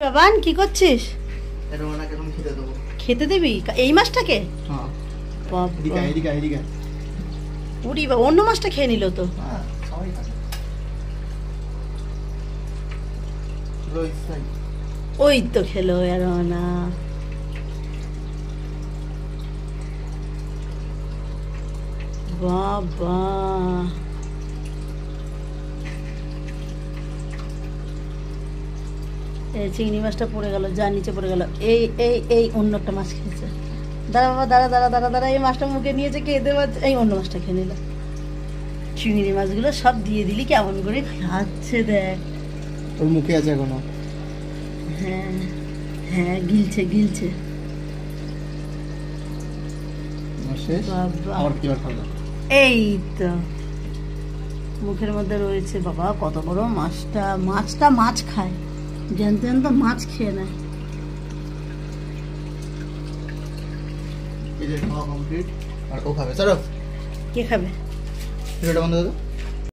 বাবান কি করছিস? রোনাকে এখন খেতে দেবো। খেতে দিবি এই মাছটাকে? হ্যাঁ বাবা এদিকে উড়ি বা অন্য মাছটা খেয়ে নিল তো। হ্যাঁ সবাই খাবে। রোজ খাই। ওই তো খেলো রোনা। বাবা এই চিংড়ি মাছটা পড়ে গেল, যা নিচে পড়ে গেল। এই এই এই অন্য একটা মাছ খেয়েছে। দাঁড়া বাবা দাঁড়া দাঁড়া দাঁড়া দাঁড়া, এই মাছটা মুখে নিয়েছে, খেতে পারছে। এই অন্য মাছটা খেয়ে নিল। চিংড়ি মাছগুলো সব দিয়ে দিলি, কেমন করে খাচ্ছে দেখ। ওর মুখে আছে এখনো। হ্যাঁ হ্যাঁ গিলছে গিলছে। শেষ। বাবা আবার কি আর খাবে? এই তো মুখের মধ্যে রয়েছে। বাবা কত বড় মাছটা। মাছটা মাছ খায়, জ্যান্ত জ্যান্ত মাছ খেয়ে নেয়। এই যে খাওয়া কমপ্লিট। আর ও খাবে। চলো কে খাবে? ভিডিওটা বন্ধ করে দাও।